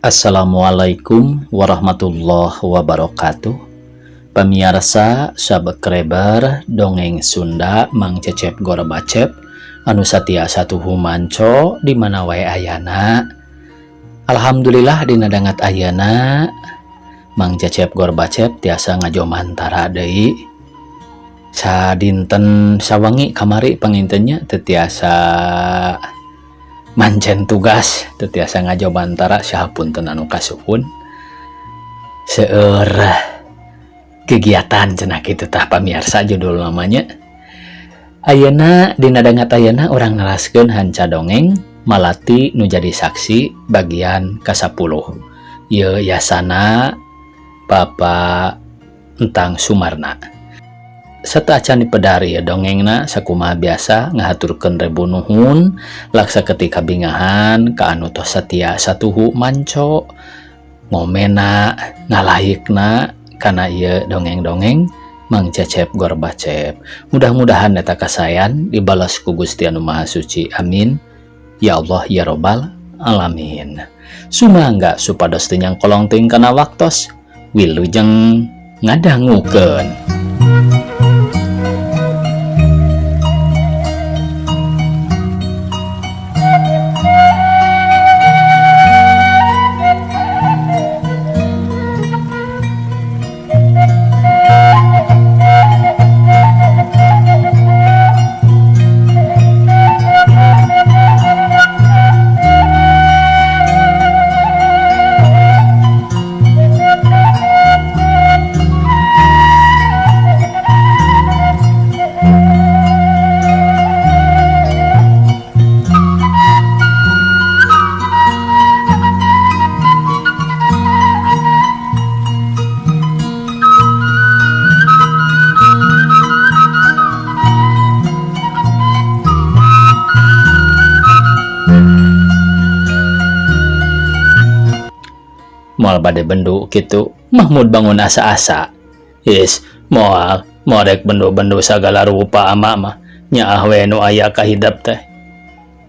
Assalamualaikum warahmatullahi wabarakatuh. Pamirsa sabekreber dongeng Sunda Mang Cecep Gorbacep anu satia satuhu manco di mana wae ayana. Alhamdulillah dina dangat ayana Mang Cecep Gorbacep tiasa ngajomantara deui. Sadinten sawangi kamari pangintennya teu tiasa mancen tugas, teu tiasa ngajobantara sahapunten anu kasuhun. Seueur kegiatan cenah kitu tah pamirsa judul namanya. Ayeuna dina dangat ayeuna urang naraskeun hanca dongeng Malati nu jadi saksi bagian ka-10. Ieu yasana Bapak Entang Sumarna. Sataacan dipedari ya dongengna sakumaha biasa ngahaturkeun rebu nuhun laksa ketika bingahan ka anu tos satia satuhu manco ngomena ngalaikna kana ieu dongeng-dongeng Mang Cecep Gorbacep. Mudah-mudahan eta kasayan dibalas ku Gusti Anu Maha Suci. Amin. Ya Allah ya Robbal alamin. Sumangga supados teu nyangkolong teuing kana waktos wilujeng ngadangukeun. Moal bade bendu kitu Mahmud bangun asa-asa. Moal rek bendu-bendu sagala rupa ama mah nyaah we nu aya ka hidap teh.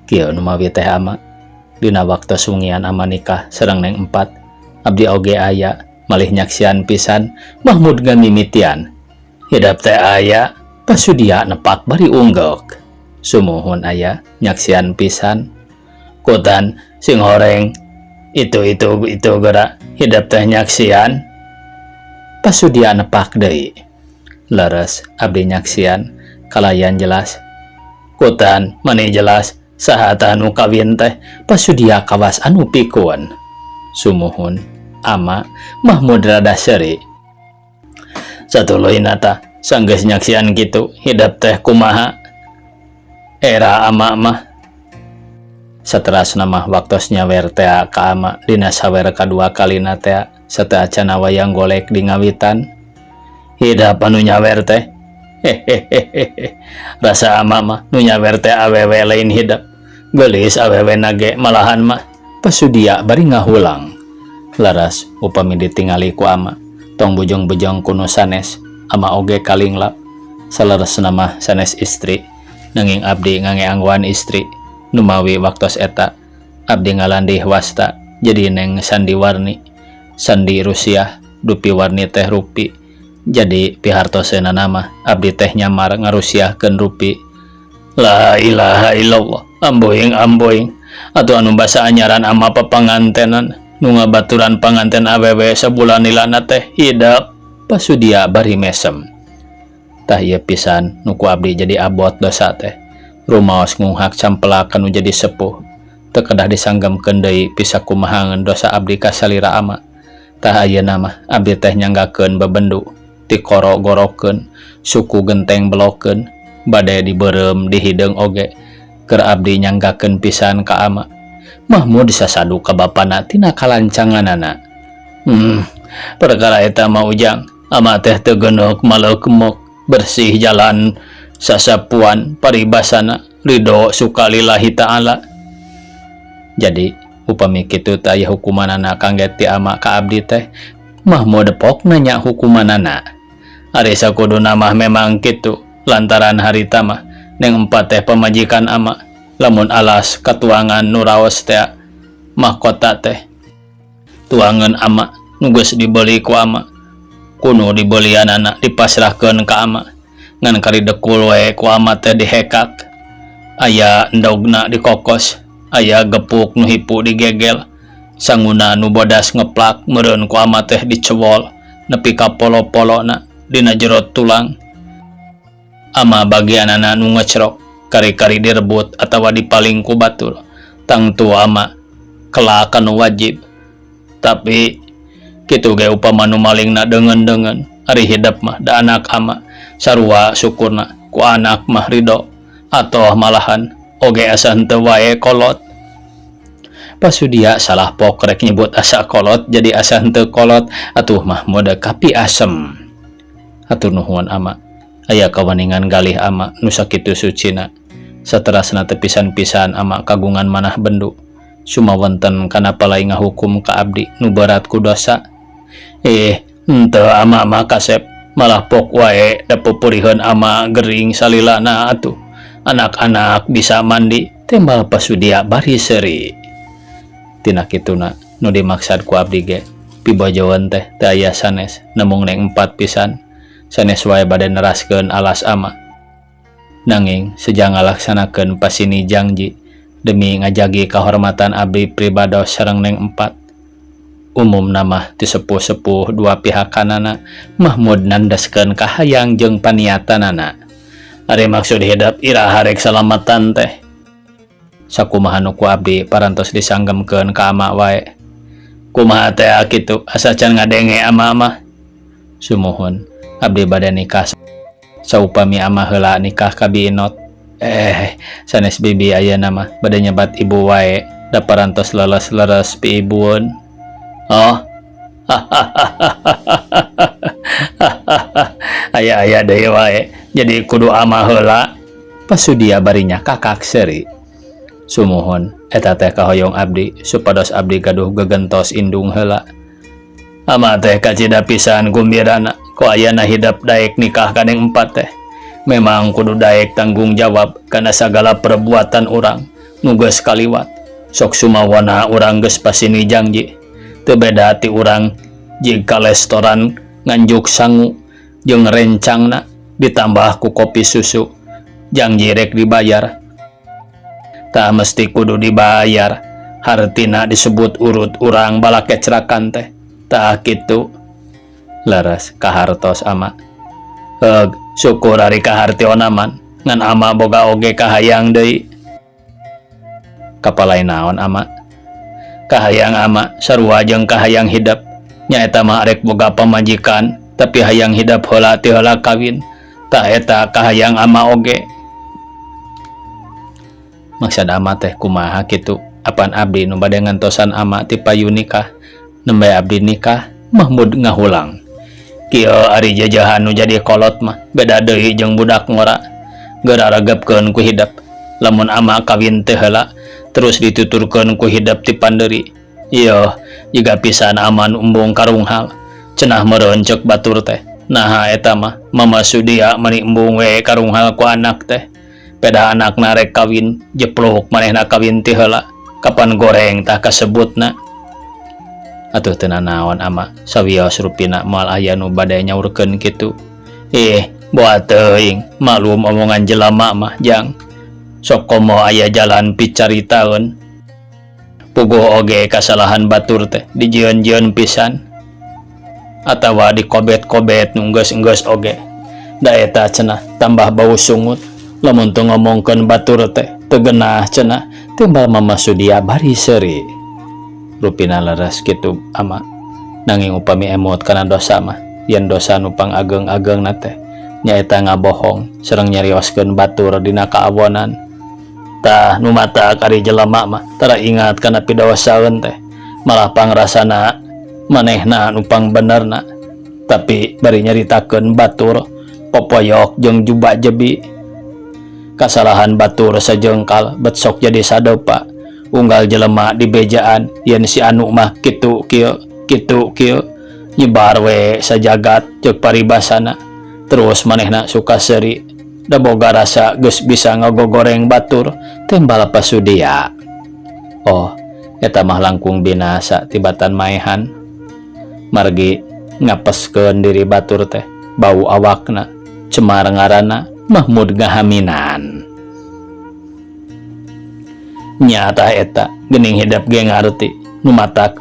Kieu nu mawi teh ama dina waktu sungian ama nikah sareng Neng Empat abdi oge aya malih nyaksian pisan Mahmud gamimitian. Hidap teh aya pasudia nepak bari unggok. Sumuhun aya nyaksian pisan. Kutan sing horeng itu gerak hidap teh nyaksian pasudia nepak deui. Leres abdi nyaksian kalayan jelas. Kutan mani jelas saha anu kawin teh pasudia kawas anu pikun. Sumuhun ama Mahmud rada seuri. Satuluy nata sanggeus nyaksian kitu hidap teh kumaha era ama mah. Saterasna mah waktos nyawer teh ka ama dina sawer kadua kalina teh sateuacan wayang golek di ngawitan. Hidap anu nyawer teh rasa ama mah nu nyawer teh awewe lain hidap geulis awewe nage malahan mah pasudia bari ngahulang. Laras upami ditingali ku ama tong bujong-bujong kuno sanes ama oge kalinglap. Saleresna mah sanes istri nanging abdi ngangeangguan istri. Numawi waktos eta abdi ngalandih wasta jadi Neng Sandiwarni Sandi Rusiah dupi warni teh Rupi. Jadi pihartoseuna nama abdi teh nyamar ngarusiahkeun Rupi. La ilaha illallah. Amboing atuh anu basa anyaran ama papangantenan nu ngabaturan panganten awewe sabulan nilana teh hidap pasudia bari mesem. Tah ieu pisan nu ku abdi jadi abot dosa teh. Rumaos ngunghak campelak anu jadi sepuh teu kedah disanggemkeun deui pisa kumaha dosa abdi ka salira ama. Tah ayeuna mah abdi teh nyanggakeun bebendu ti koro-gorokeun suku genteng belokeun bade dibeureum di hideung oge keur abdi nyanggakeun pisan ka ama. Mahmud sasadu ka bapana tina kalancanganana. Perkara eta mah ujang ama teh teu geneuk maleukmok bersih jalan sasapuan paribasana ridho sukalillahi ta'ala. Jadi upami kitu teh aya hukumanana kangge ti ama ka abdi teh Mahmud depok nanya hukumanana. Ari sakuduna mah memang kitu lantaran harita mah Neng Empat teh pamajikan ama lamun alas katuangan nu raos teh mahkota teh tuangan ama nugas dibeli ku ama kuno dibelian anak dipasrahkeun ka ama ngan kari dekul we ku ama teh dihekak aya endogna dikokos aya gepuk nu hipu digegel sanguna nu bodas ngeplak meureun ku ama teh dicewol nepi ka polo-polona dina jero tulang ama bagianana nu ngecrok kari-kari direbut atawa dipaling ku batur tangtu ama kelak anu wajib tapi kitu ge upama nu malingna deungeun-deungeun ari hidup mah da anak ama sarua syukurna ku anak mah ridho atoh malahan oge asa henteu wae kolot pasudia salah pok rek nyebut asa kolot jadi asa henteu kolot atuh mah mode kapi asem atur nuhun ama aya kawaningan galih ama nu sakitu sucina saterasna teu pisan-pisan ama kagungan manah bendu sumawenten kana palai ngahukum ka abdi nu berat ku dosa henteu ama mah kasep malah pok wae da pupurieun ama gering salilana atuh anak-anak bisa mandi tembal pasudia bari seuri tina kituna nu dimaksad ku abdi ge pibojoeun teh teu aya sanes nemung neng 4 pisan sanes wae bade neraskeun alas ama nanging sejang ngalaksanakeun pasini janji demi ngajagi kahormatan abdi pribados sareng neng 4 umum nama ti sepuh-sepuh dua pihakanana Mahmud nandaskeun kahayang jeung paniatanana ari maksud hidup iraha rek salamatan teh sakumaha nu ku abdi parantos disanggemkeun ka ama wae kumaha teh kitu asa can ngadenge ama mah sumuhun abdi bade nikah saupami ama heula nikah ka biinot sanes bibi ayeuna mah bade nyebat ibu wae da parantos leles-leres pi ibueun aya deui wae jadi kudu ama heula pasudia barinya kakak seuri sumuhun eta teh kahoyong abdi supados abdi gaduh gegentos indung heula ama teh kacida pisan gumbirana ku ayeuna hidup daek nikah kaneng 4 teh memang kudu daek tanggung jawab kana sagala perbuatan urang nu geus kaliwat sok sumawana urang geus pasini janji teu beda ti urang jika restoran nganjuk sangu jeung rencangna ditambah ku kopi susu janji rek dibayar tah mesti kudu dibayar hartina disebut urut urang bala kecerakan teh tah kitu laras kahartos ama syukur ari kahartion aman ngan ama boga oge kahayang deui kapalain naon ama kahayang ama sarua jeung kahayang hidup nyaeta mah arek boga pamajikan tapi hayang hidup heula ti heula kawin tah eta kahayang ama oge maksud ama teh kumaha kitu apan abdi nu bade ngantosan ama ti payu nikah nembe abdi nikah Mahmud ngahulang kieu ari jajahan nu jadi kolot mah beda deui jeung budak ngora gararegepkeun ku hidup lamun ama kawin teh heula terus dituturkeun ku hidup ti panderi ieu jiga pisan aman umbung karunghal cenah meureun ceuk batur teh nah eta mah mama sudia mani embung we karunghal ku anak teh peda anakna rek kawin jepluk manehna kawin ti heula kapan goreng tah kasebutna atuh teu naon ama sawios rupina moal aya nu bade nyaurkeun kitu boa teuing malum omongan jelema mah jang sok komo aya jalan picaritaeun puguh oge kasalahan batur teh dijieun-jieun pisan atawa dikobet-kobet nu geus-geus oge da eta cenah tambah bau sungut lamun teu ngomongkeun batur teh teu geunah cenah timbal mama sudia bari seuri rupina leres kitu ama nanging upami emot kana dosa mah yen dosa nu pangageng-agengna teh nyaeta ngabohong sareng nyarioskeun batur dina kaawonan tah nu mata kari jelema mah tara ingat kana pidosaeun teh malah pangrasana manehna nu pangbenerna tapi bari nyaritakeun batur popoyok jeung jubah jebi kasalahan batur sajengkal bet sok jadi sadopa unggal jelema di bejaan yen si anu mah kitu kieu nyebar we sajagat ceuk paribasana terus manehna suka seuri da boga rasa geus bisa ngagogoreng batur tembal pasudia eta mah langkung binasa tibatan maehan. Margi ngapeskeun diri batur teh bau awakna cemar ngaranna Mahmud ngahaminan. Nyata eta geuning hidap ge ngarti nu matak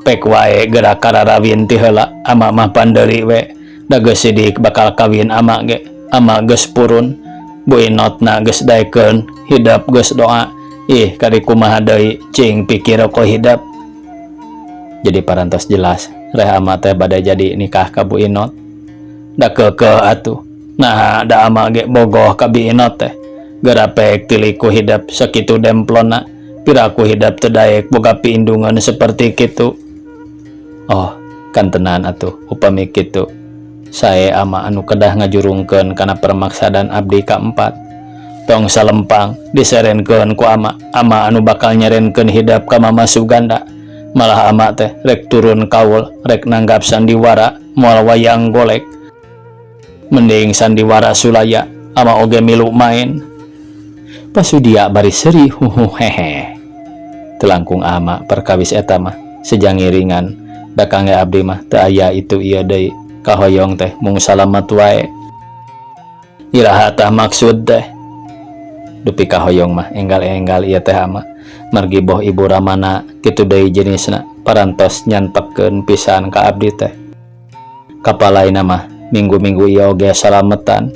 pek wae gerak kararawin ti heula ama mah panderi we da geus sidik bakal kawin ama ge ama geus purun Bu Inotna geus daekeun hidap geus doa ih kari kumaha deui cing pikir ko hidap. Jadi parantos jelas reh ama teh bade jadi nikah ka Bu Inot da keukeuh atuh nah da ama ge bogoh ka Bu Inot teh gara pek tiliku hidap sakitu demplona piraku hidap teu daek boga piindungan seperti kitu. Oh kan tenan atuh upami kitu sae ama anu kedah ngajurungkeun kana permaksadan abdi kaempat tong salempang diserenkeun ku ama anu bakal nyerenkeun hidap ka Mama Suganda. Malah ama teh rek turun kaul rek nanggap sandiwara moal wayang golek mending sandiwara sulaya ama oge milu main. Pasudia bari seuri hehe telangkung ama perkawis eta mah sejangiringan da kangge abdi mah teu aya itu ieu deui kahoyong teh mung salamet wae. Iraha tah maksud teh dupi kahoyong mah enggal-enggal ieu teh ama margi boh ibu ramana kitu deui jenisna parantos nyantekeun pisan ka abdi teh. Kapalaina mah minggu-minggu ieu oge salametan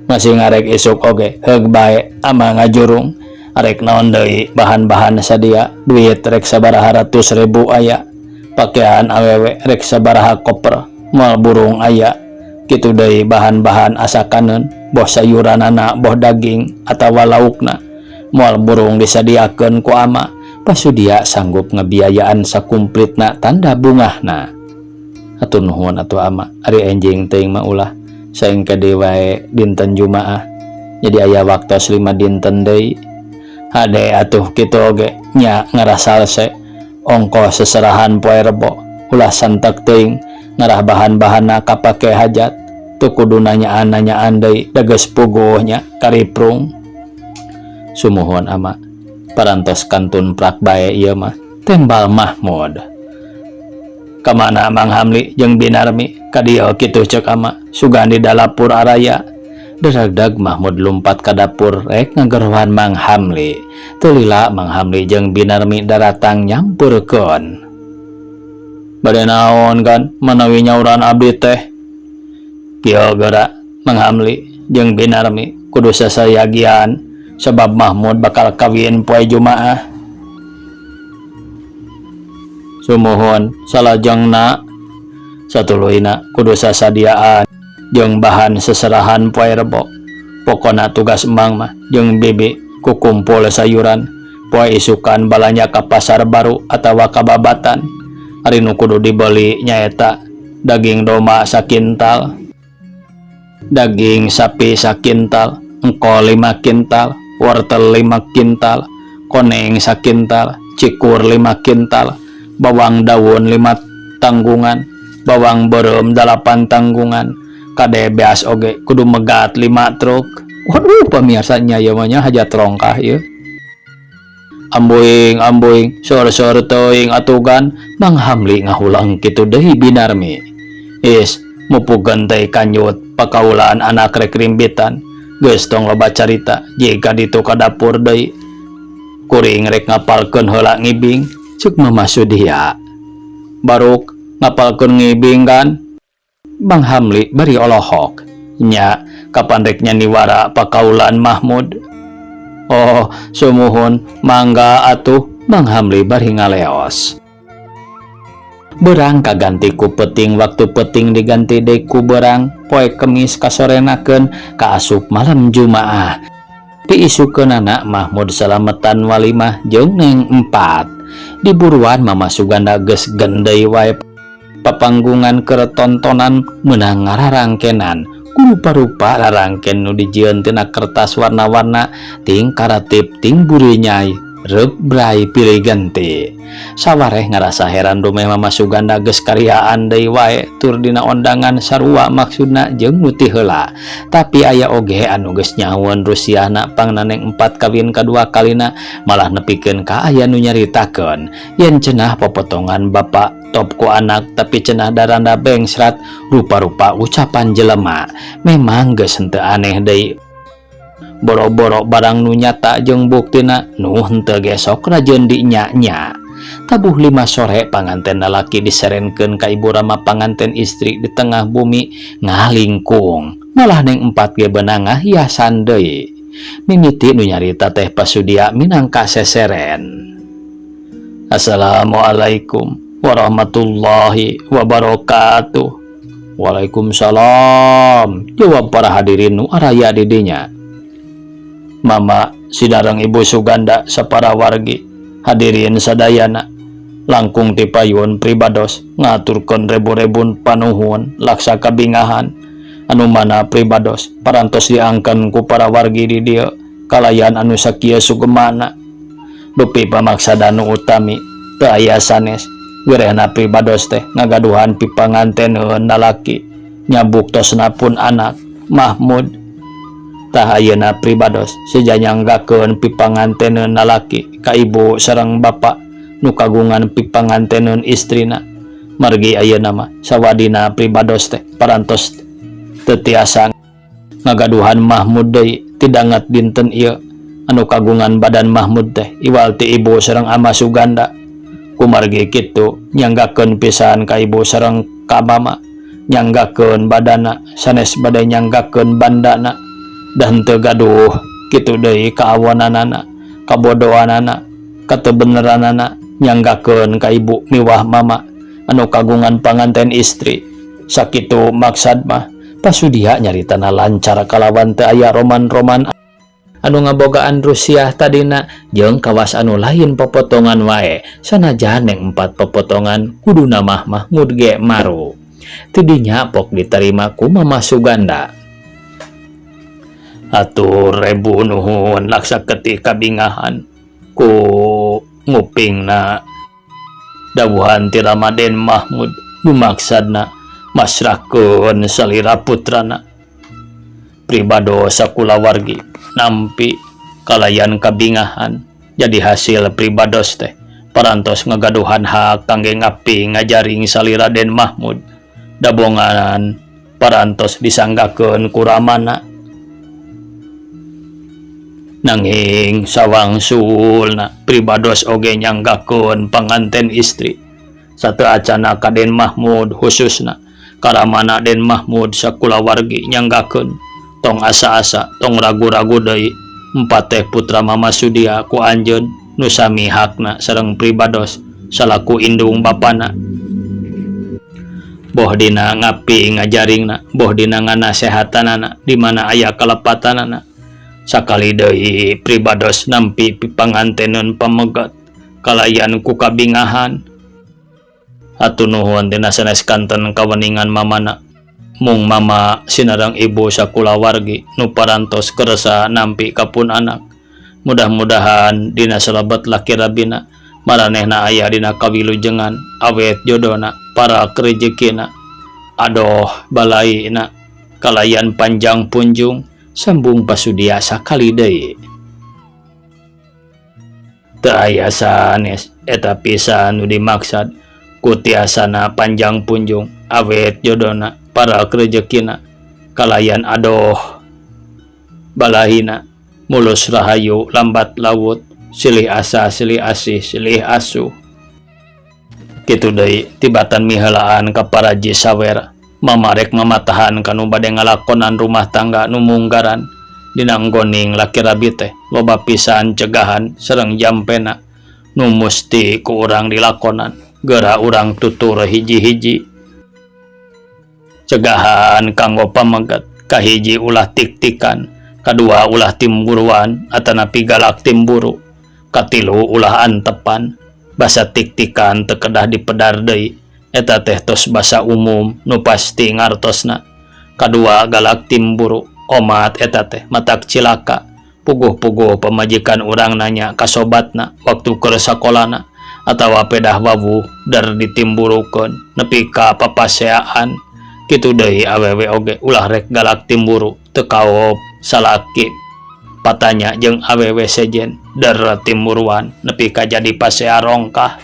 masih ngarek isuk oge heug bae ama ngajurung arek naon deui bahan-bahan sadia duit rek sabaraha ratus ribu aya pakaian awewe rek sabaraha koper moal burung aya kitu deui bahan-bahan asakaneun boh sayuranana boh daging atawa laukna moal burung disadiakeun ku ama pasudia sanggup ngebiayaan sakumplitna tanda bungahna. Atuh nuhun atuh ama ari enjing teuing mah ulah saing kade wae dinten Jumaah jadi aya waktos 5 dinten deui hade atuh kitu oge nya ngarasalse ongkos seserahan poe Rebo ulah santak teuing ngarah bahan-bahanna kapake hajat teu kudu nanyaan deui da geus puguhnya kariprung. Sumuhun ama parantos kantun prak bae ieu mah tembal Mahmud. Kamana Mang Hamli jeung Binarmi kadieu kitu ceuk ama sugan di dapur araya. Deragdag Mahmud lumpat ka dapur rek ngageruhan Mang Hamli. Teu lila Mang Hamli jeung Binarmi daratang nyampurkeun. Bade naon kan manawi nyauran abdi teh? Kieu geura Mang Hamli jeung Binarmi kudu sasayagian sebab Mahmud bakal kawin poe Jumaah. Sumuhun salajengna satuluyna kudu sasadiaan jeung bahan seserahan poe Rebo. Pokona tugas emang mah jeung bibi kukumpul sayuran poe isukan balanya ka pasar baru atawa ka babatan. Ari nu kudu dibeli nyaeta daging domba sakintal, daging sapi sakintal, engko 5 kintal, wortel 5 kintal, koneng sakintal, cikur 5 kintal, bawang daun 5 tanggungan, bawang berem 8 tanggungan, kade beas oge kudu megat 5 truk. Waduh pamirsanya ya mah hajat rongkah ieu. Amboing sor-sor teuing atugan Mang Hamli ngahulang kitu deui Binarmi. Is mupugeun teh kanyut pakaulan anak rek rimbitan geus tong loba carita jika ditu ka dapur deui. Kuring rek ngapalkeun heula ngibing ceuk Mama Sudia. Baruk ngapalkeun ngibing kan Mang Hamli bari olohok nya kapan rek nyaniwara pakaulan Mahmud. Oh sumuhun mangga atuh Mang Hamli bari ngaleos. Berang kaganti ku peting waktu peting diganti deui ku berang poe Kemis kasorenakeun ka asup malam Jumaah. Diisukeun anak Mahmud salametan walimah jeung Neng 4. Diburuan Mama Suganda geus gendei wae papanggungan keur tontonan meunang ngararangkenan rupa-rupa rarangken nu dijieun tina kertas warna-warna ting karatip ting buri nyai Rep Bray pilih ganti. Sawareh ngerasa heran rumeh Mama Suganda geus karyaan deui wae tur dina ondangan sarua maksudna jeung nu ti heula. Tapi aya oge anu geus nyahoeun Rusiana pangnaneng 4 kawin kadua kalina malah nepikeun ka aya nu nyaritakeun yen cenah popotongan bapak top ku anak tapi cenah daranda bengsrat rupa-rupa ucapan jelema. Memang geus henteu aneh deui. Boro-boro barang nu nyata jeung buktina nu henteu ge sok rajeun dinya-nya. Tabuh 5 sore panganten lalaki diserenkeun ka ibu rama panganten istri di tengah bumi ngalingkung. Malah neng 4 ge beunangah hiasan deui. Mimiti nu nyarita teh Pasudia minangka seseren. Assalamualaikum warahmatullahi wabarakatuh. Waalaikumsalam, jawab para hadirin nu araya di dinya. Mama sidareng Ibu Suganda sapara wargi hadirin sadayana langkung ti payun pribados ngaturkeun rebu-rebun panuhun laksa kabingahan anu mana pribados parantos diangkeun ku para wargi di dieu kalayan anu sakieu sugemana dupi pamaksada nu utami teu aya sanes gerehna pribados teh ngagaduhan pipanganteneun lalaki nyabuktos pun anak Mahmud. Tah ayeuna pribados sejanyanggakeun pipanganteneun lalaki ka ibu sareng bapak nu kagungan pipanganteneun istrina. Margi ayeuna mah sawadina pribados teh parantos teu tiasa ngagaduhan Mahmud deui tidanget dinten ieu anu kagungan badan Mahmud teh iwal ti ibu sareng Ama Suganda. Kumargi kitu nyanggakeun pisan ka ibu sareng ka mama nyanggakeun badana sanes bade nyanggakeun bandana. Dan teu gaduh kitu deui kaawananana kabodohanana katebeneranana nyanggakeun ka ibu miwah mama anu kagungan panganten istri. Sakitu maksad mah Pasudia nyaritana lancar kalawan teu aya roman-roman anu ngabogaan Rusia tadina jeung kawas anu lain popotongan wae sanajan neng 4 popotongan kuduna mah Mahmud ge maru. Tidinya pok diterima ku Mama Suganda. Atur rebu nuhun laksa ketika bingahan ku ngupingna dawuhan ti Ramaden Mahmud nu maksadna masrahkeun salira putrana pribados sakulawargi nampi kalayan kabingahan jadi hasil pribados teh parantos ngagaduhan hak kangge ngapi ngajaring salira Den Mahmud dabongan parantos disanggakeun ku ramana. Nanging sawangsulna pribados oge nyanggakeun panganten istri satu acana ka Den Mahmud khususna karamana Den Mahmud sakulawargi nyanggakeun tong asa-asa tong ragu-ragu deui 4 teh putra Mama Sudia ku anjeun nu sami hakna sareng pribados salaku indung bapana. Boh dina ngapi ngajaringna boh dina nganasehatanana di mana aya kalepatanana. Sakali deui pribados nampi pipanganteneun pamegat kalayan ku kabingahan. Atuh nuhun tina sanes kanten kaweningan mamana. Mung mama sinareng ibu sakulawargi nu parantos keresa nampi kapun anak. Mudah-mudahan dina salabat laki rabina maranehna aya dina kawilujengan awet jodona para kerejekina. Adoh balaina kalayan panjang punjung. Sambung Pasudia sakali deui. Teu aya sanes eta pisan nu dimaksad ku tiasana panjang punjung awet jodona para kerejekina kalayan adoh balahina mulus rahayu lambat laut silih asa silih asih silih asuh. Kitu deui tibatan miheulaan ka paraji sawer mamarek mamatahan kanu bade ngalakonan rumah tangga nu munggaran dina nggoning laki rabi teh loba pisan cegahan sareng jampena nu musti ku urang dilakonan geura urang tutur hiji-hiji. Cegahan kanggo pamegat kahiji ulah tik-tikan, kadua ulah timburuan atanapi galak timburu, katilu ulah antepan basa tik-tikan teu kedah dipedar deui. Eta teh tos basa umum nu pasti ngartosna. Kadua galak timburu omat eta teh matak cilaka puguh-puguh pemajikan urang nanya kasobatna waktu ke sekolahna atawa pedah wawu dar ditimburukeun nepi ka papaseaan kitu deui awewe oge ulah rek galak timburu teu kaob salaki patanya jeung awewe sejen dar timburuan nepi ka jadi pasea rongkah.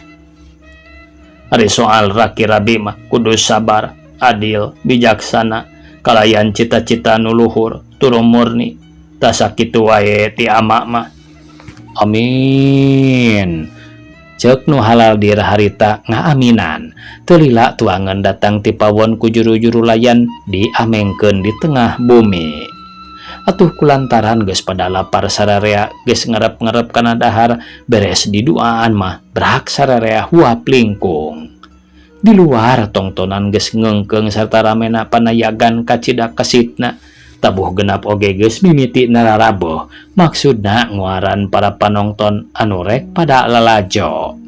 Ari soal raki rabi mah kudu sabar, adil, bijaksana, kalayan cita-cita nu luhur, turu murni. Tasa kitu wae ti ama mah. Amin. Ceuk nu halal dir harita ngaaminan. Teu lila tuangan datang ti pawon ku juru-juru layan diamengkeun di tengah bumi. Atuh kulantaran geus pada lapar sararea geus ngarep-ngarep kana dahar beres di duaan mah berak sararea huap lingkung. Di luar tongtonan geus ngeungkeung sarta ramena panayagan kacidak kasitna. Tabuh genap oge geus mimiti nararaboh maksudna nguaran para panonton anu rek pada lalajo.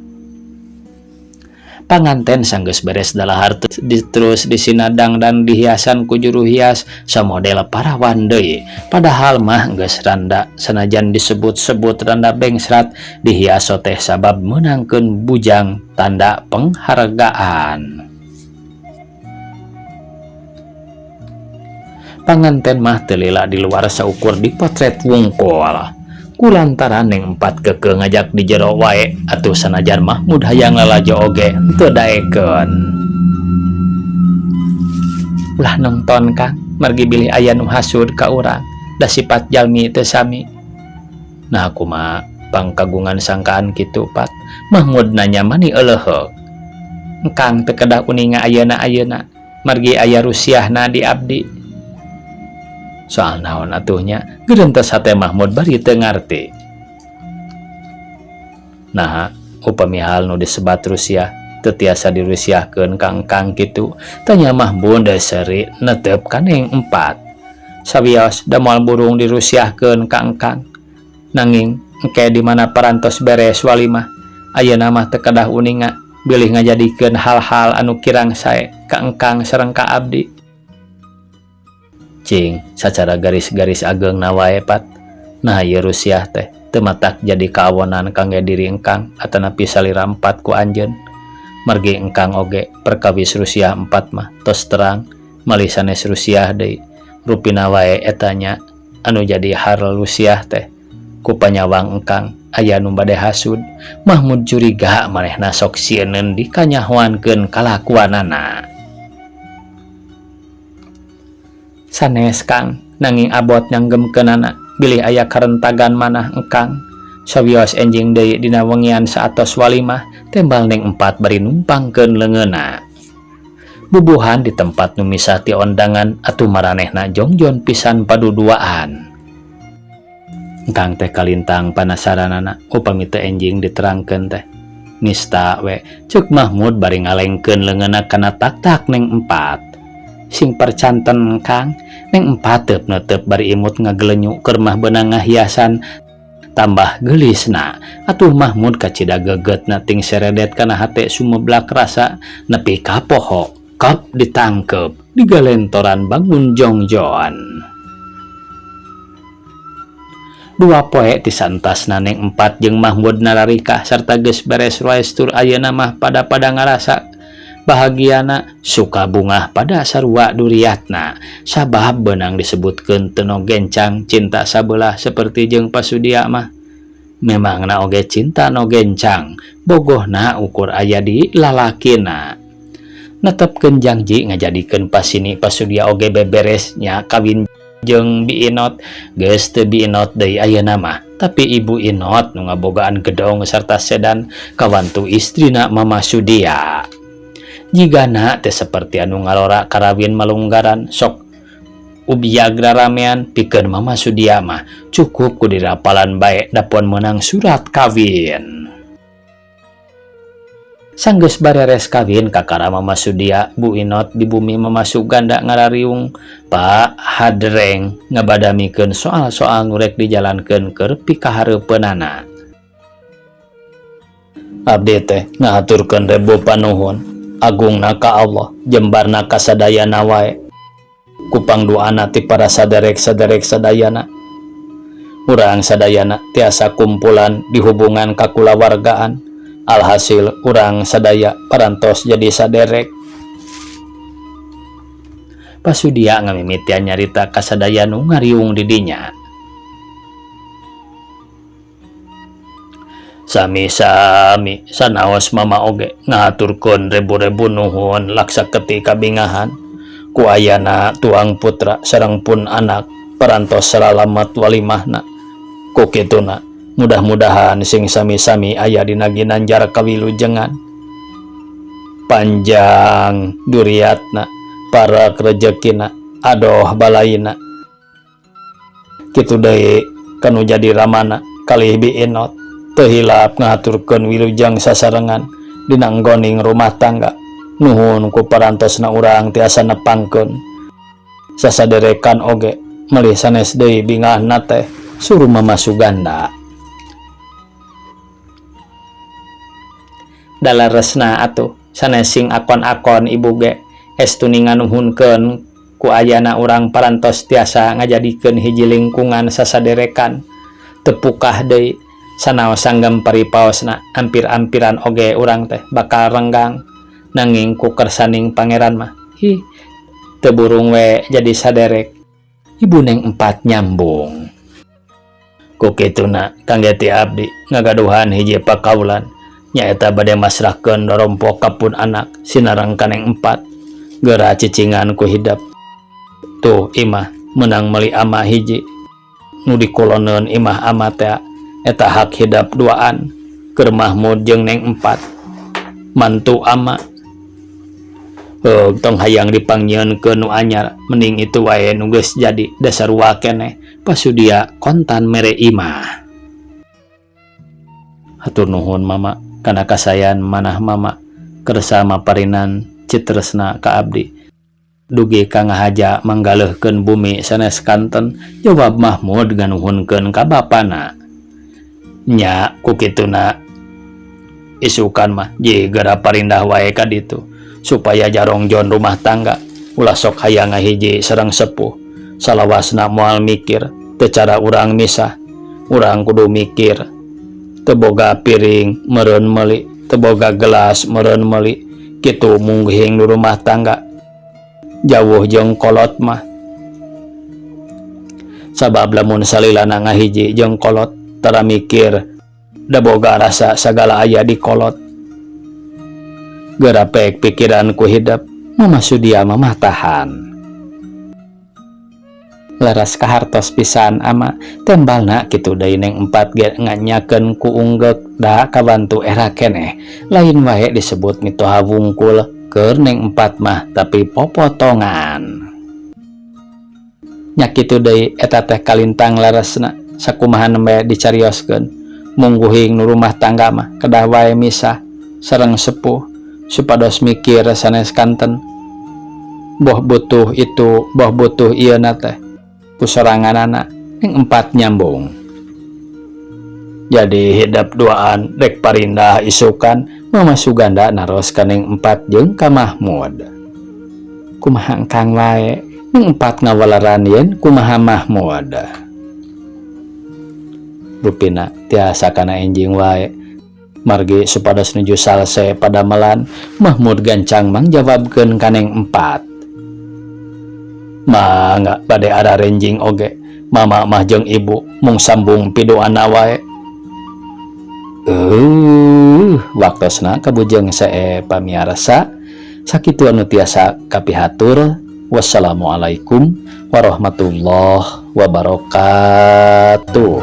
Panganten sanggeus beres dalahar terus disinadang dan dihiasan ku juru hias samodel parawan deui. Padahal mah geus randa sanajan disebut-sebut randa bengsrat dihias teh sabab meunangkeun bujang tanda penghargaan. Panganten mah teu lila di luar saukur dipotret wungkul. Kulantaran yang 4 keke ngajak di jero wae atuh sanajan Mahmud hayang lalajo oge teu daekeun. Ulah nonton Kang, margi bilih aya nu hasud ka urang, da sifat jalmi teu sami. Nah kumaha pangkagungan sangkaan kitu Pat? Mahmud nanya mani euleheuk. Engkang teu kedah uninga ayeuna-ayeuna, margi aya rusiahna di abdi. Soal naon atuhnya geureunteu hate Mahmud bari teu ngarti. Nah, upami hal nu disebat Rusia teu tiasa dirusiahkeun kang kitu, tanya Mahmud deuseri netep kaneng 4. Sawios da moal burung dirusiahkeun kang. Nanging engke di mana parantos beres walimah, ayeuna mah teu kedah uninga bilih ngajadikeun hal-hal anu kirang sae ka engkang sareng ka abdi. Cing, sacara garis-garis ageng na wae Pat. Nah ieu Rusiah teh teu matak jadi kaawonan kangge diri engkang atanapi salira 4 ku anjeun. Margi engkang oge perkawis Rusiah 4 mah tos terang malih sanes Rusiah deui. Rupina wae etanya anu jadi har Rusiah teh ku panyawang engkang aya nu bade hasud. Mahmud curiga manehna sok sieun dikanyahoankeun kalakuanana. Sanes Kang, nanging abot nyanggemkeunana bilih aya karentagan manah engkang. Sawios enjing deui dina wengian saatos walimah tembal ning 4 bari numpangkeun leungeunna. Bubuhan di tempat nu misah ti ondangan atuh maranehna jongjon pisan paduduaan. Engkang teh kalintang panasaranana upami teu enjing diterangkeun teh. Nista we ceuk Mahmud bari ngalengkeun leungeunna kana tak-tak ning 4. Sing percanten Kang, neng 4 teep bari imut ngagelenyu keur mah beunang ngahiasan tambah geulisna. Atuh Mahmud kacida gegetna ting seredet kana hate sumeblak rasa nepi ka poho kap ditangkep digalentoran bangun jongjoan. 2 poe tisantasna neng 4 jeung Mahmud nararikah sarta geus beres roestur ayeuna mah pada ngarasa bahagiana suka bungah pada sarua duriatna sabab benang disebutkeun teu gencang cinta sabelah seperti jeung pasudia mah memangna oge cinta no gencang bogohna ukur aya di lalakina. Netepkeun janji ngajadikeun pasini pasudia oge beberes nya kawin jeung Biinot geus teu Biinot deui ayeuna mah tapi ibu Inot nu ngabogaan gedong sarta sedan kawantu istrina Mama Sudia. Jigana teh seperti anu ngalora karawin malunggaran sok ubiagra ramean pikeun Mama Sudia mah cukup ku dirapalan bae dapon menang surat kawin. Sanggeus bareres kawin kakara Mama Sudia Bu Inot di bumi memasuk ganda ngarariung Pak Hadreng ngabadamikeun soal-soal nurek dijalankeun keur pikahareupeunana. Abdi teh ngahaturkeun rebo panuhun agungna ka Allah jembarna ka sadayana wae kupang doana ti para saderek sadayana urang sadayana tiasa kumpulan di hubungan kakulawargaan. Alhasil urang sadaya parantos jadi saderek. Pasudia ngamimitian nyarita kasadaya nu ngariung didinya. Sami-sami sanaos mama oge ngaturkeun rebu-rebu nuhun laksa ketika bingahan ku ayana tuang putra sareng pun anak parantos salalamat walimahna. Ku kituna mudah-mudahan sing sami-sami aya dina ginanjar kawilujengan panjang duriatna para rezekina adoh balaina kitu deui kanu jadi ramana kalih biinot teu hilap ngaturkeun wilujeng sasarengan dina nggoning rumah tangga. Nuhun ku parantosna urang tiasa nepangkeun sasaderekan oge meuli sanes deui bingahna teh suruh Mama Suganda. Dalaresna atuh sanes sing akon-akon ibu ge estuni nganuhunkeun ku ayana urang parantos tiasa ngajadikeun hiji lingkungan sasaderekan tepukah deui sanaos sanggem paripaosna ampir-ampiran oge urang teh bakal renggang nanging ku kersaning pangeran mah teu burung we jadi saderek ibu neng 4 nyambung. Ku kituna kangge ti abdi ngagaduhan hiji pakaulan nyaeta bade masrahkeun dorompo kapun anak sinareng kaneng 4 geura cicingan ku hidap. Tuh imah menang meuli ama hiji nu dikuloneun imah ama teh eta hak hidap duaan keur Mahmud jeung neng 4 mantu ama. Tong hayang dipanggieunkeun nu anyar mending itu wae nu geus jadi dasarua keneh pasudia kontan mere imah. Hatur nuhun mama kana kasayan manah mama kersa maparinan citresna ka abdi dugi ka ngahaja manggaleuhkeun bumi sanes kanten. Jawab Mahmud nganuhunkeun ka bapana. Nya ku kituna isukan mah ji geura parindah wae ka ditu supaya jarongjon rumah tangga ulah sok hayang ngahiji sareng sepuh salawasna moal mikir teu cara urang misah. Urang kudu mikir teu boga piring meureun meuli teu boga gelas meureun meuli kitu mungging di rumah tangga jauh jeung kolot mah. Sabab lamun salilana ngahiji jeung kolot tara mikir da boga rasa sagala aya di kolot geura pek pikiran ku hidap Mama Sudia mah tahan. Laras kahartos pisan ama tembalna kitu deui neng 4 ge nganyakeun ku unggek da kabantu era keneh lain wae disebut mitoha wungkul keur neng 4 mah tapi popotongan. Nya kitu deui eta teh kalintang larasna sakumaha nembe dicarioskeun mungguhing nu rumah tangga mah kedah wae misah sareng sepuh supados mikir sanes kanten boh butuh itu boh butuh ieu na teh kusoranganana neng 4 nyambung. Jadi hidap duaan rek parindah isukan Mama Suganda naros ka neng 4 jeung ka Mahmud. Kumaha engkang wae neng 4 ngawalaran yen kumaha Mahmud. Rupina tiasa kana enjing wae margi supados nuju salse padamelan Mahmud gancang mangjawabkeun ka neng 4. Mangga bade ada renjing oge mama mah jeung ibu mung sambung pidoana wae. Waktosna kabujeng sae pamiarsa sakitu anu tiasa kapihatur. Wassalamualaikum warahmatullahi wabarakatuh.